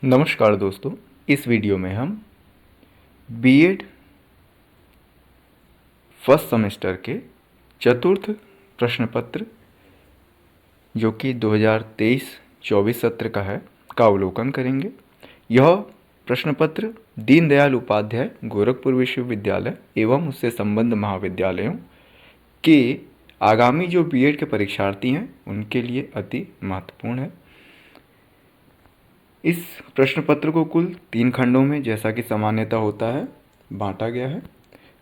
नमस्कार दोस्तों, इस वीडियो में हम बीएड फर्स्ट सेमेस्टर के चतुर्थ प्रश्न पत्र जो कि 2023-24 सत्र का है का अवलोकन करेंगे। यह प्रश्न पत्र दीनदयाल उपाध्याय गोरखपुर विश्वविद्यालय एवं उससे संबद्ध महाविद्यालयों के आगामी जो बीएड के परीक्षार्थी हैं उनके लिए अति महत्वपूर्ण है। इस प्रश्न पत्र को कुल 3 खंडों में, जैसा कि सामान्यतः होता है, बांटा गया है।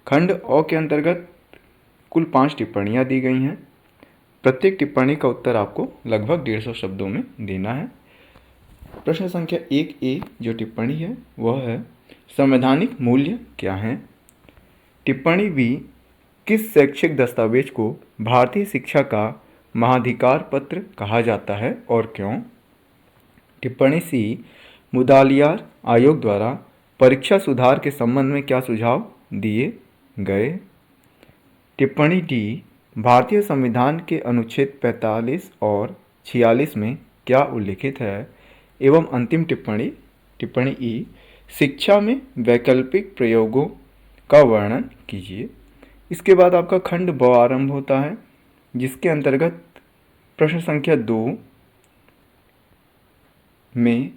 खंड अ के अंतर्गत कुल 5 टिप्पणियां दी गई हैं। प्रत्येक टिप्पणी का उत्तर आपको लगभग 150 शब्दों में देना है। प्रश्न संख्या 1A जो टिप्पणी है वह है, संवैधानिक मूल्य क्या हैं? टिप्पणी बी, किस शैक्षिक दस्तावेज को भारतीय शिक्षा का महाधिकार पत्र कहा जाता है और क्यों? टिप्पणी सी, मुदालियार आयोग द्वारा परीक्षा सुधार के संबंध में क्या सुझाव दिए गए? टिप्पणी डी, भारतीय संविधान के अनुच्छेद 45 और 46 में क्या उल्लिखित है? एवं अंतिम टिप्पणी ई, शिक्षा में वैकल्पिक प्रयोगों का वर्णन कीजिए। इसके बाद आपका खंड ब आरंभ होता है, जिसके अंतर्गत प्रश्न संख्या 2 में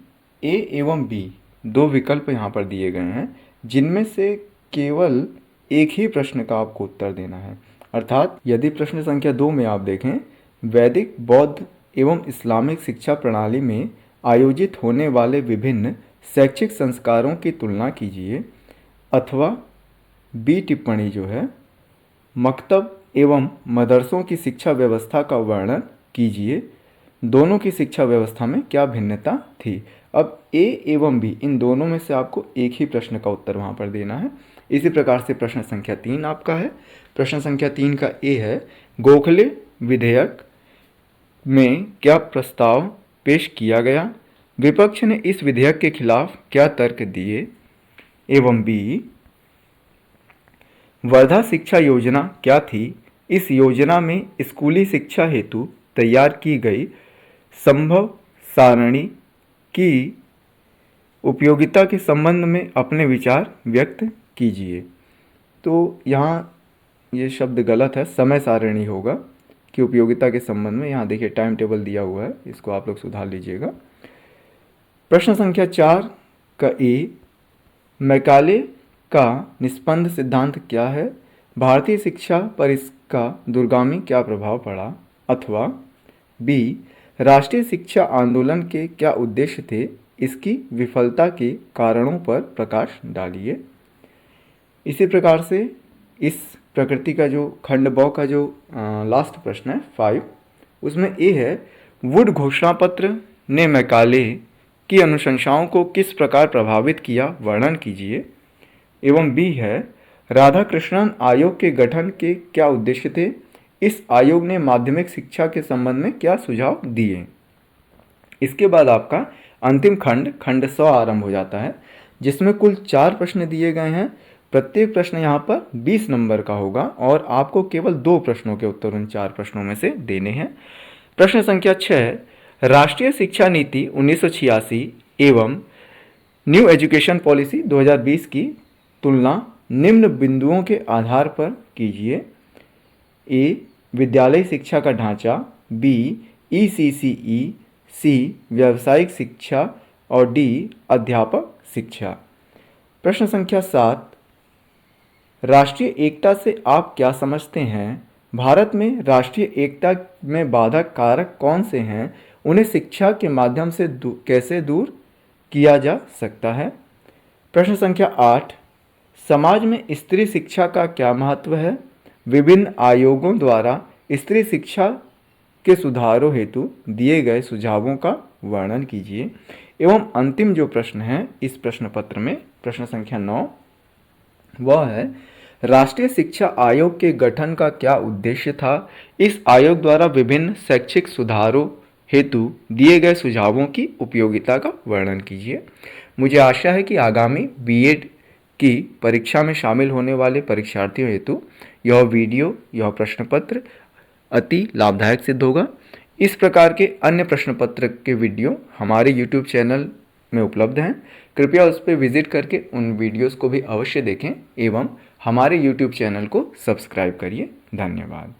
ए एवं बी 2 विकल्प यहाँ पर दिए गए हैं, जिनमें से केवल एक ही प्रश्न का आपको उत्तर देना है। अर्थात यदि प्रश्न संख्या 2 में आप देखें, वैदिक, बौद्ध एवं इस्लामिक शिक्षा प्रणाली में आयोजित होने वाले विभिन्न शैक्षिक संस्कारों की तुलना कीजिए, अथवा बी टिप्पणी जो है, मकतब एवं मदरसों की शिक्षा व्यवस्था का वर्णन कीजिए, दोनों की शिक्षा व्यवस्था में क्या भिन्नता थी। अब ए एवं बी इन दोनों में से आपको एक ही प्रश्न का उत्तर वहाँ पर देना है। इसी प्रकार से प्रश्न संख्या 3 आपका है। प्रश्न संख्या 3 का ए है, गोखले विधेयक में क्या प्रस्ताव पेश किया गया? विपक्ष ने इस विधेयक के खिलाफ क्या तर्क दिए? एवं बी, वर्धा शिक्षा योजना क्या थी? इस योजना में स्कूली शिक्षा हेतु तैयार की गई संभव सारणी की उपयोगिता के संबंध में अपने विचार व्यक्त कीजिए। तो यहाँ ये शब्द गलत है, समय सारणी होगा कि उपयोगिता के संबंध में। यहाँ देखिए टाइम टेबल दिया हुआ है, इसको आप लोग सुधार लीजिएगा। प्रश्न संख्या 4 का ए, मैकाले का निष्पंद सिद्धांत क्या है? भारतीय शिक्षा पर इसका दूरगामी क्या प्रभाव पड़ा? अथवा बी, राष्ट्रीय शिक्षा आंदोलन के क्या उद्देश्य थे? इसकी विफलता के कारणों पर प्रकाश डालिए। इसी प्रकार से इस प्रकृति का जो खंड ब का जो लास्ट प्रश्न है 5, उसमें ए है, वुड घोषणा पत्र ने मैकाले की अनुशंसाओं को किस प्रकार प्रभावित किया, वर्णन कीजिए। एवं बी है, राधाकृष्णन आयोग के गठन के क्या उद्देश्य थे? इस आयोग ने माध्यमिक शिक्षा के संबंध में क्या सुझाव दिए? इसके बाद आपका अंतिम खंड 100 आरंभ हो जाता है, जिसमें कुल 4 प्रश्न दिए गए हैं। प्रत्येक प्रश्न यहाँ पर 20 नंबर का होगा और आपको केवल 2 प्रश्नों के उत्तर उन 4 प्रश्नों में से देने हैं। प्रश्न संख्या 6, राष्ट्रीय शिक्षा नीति 1986 एवं न्यू एजुकेशन पॉलिसी 2020 की तुलना निम्न बिंदुओं के आधार पर कीजिए। ए, विद्यालय शिक्षा का ढांचा, बी, ईसीसीई, सी, व्यावसायिक शिक्षा और डी, अध्यापक शिक्षा। प्रश्न संख्या 7, राष्ट्रीय एकता से आप क्या समझते हैं? भारत में राष्ट्रीय एकता में बाधक कारक कौन से हैं? उन्हें शिक्षा के माध्यम से कैसे दूर किया जा सकता है? प्रश्न संख्या 8, समाज में स्त्री शिक्षा का क्या महत्व है? विभिन्न आयोगों द्वारा स्त्री शिक्षा के सुधारों हेतु दिए गए सुझावों का वर्णन कीजिए। एवं अंतिम जो प्रश्न है इस प्रश्न पत्र में, प्रश्न संख्या 9, वह है, राष्ट्रीय शिक्षा आयोग के गठन का क्या उद्देश्य था? इस आयोग द्वारा विभिन्न शैक्षिक सुधारों हेतु दिए गए सुझावों की उपयोगिता का वर्णन कीजिए। मुझे आशा है कि आगामी बीएड की परीक्षा में शामिल होने वाले परीक्षार्थियों हेतु यह वीडियो, यह प्रश्न पत्र अति लाभदायक सिद्ध होगा। इस प्रकार के अन्य प्रश्न पत्र के वीडियो हमारे YouTube चैनल में उपलब्ध हैं। कृपया उस पर विजिट करके उन वीडियोस को भी अवश्य देखें एवं हमारे YouTube चैनल को सब्सक्राइब करिए। धन्यवाद।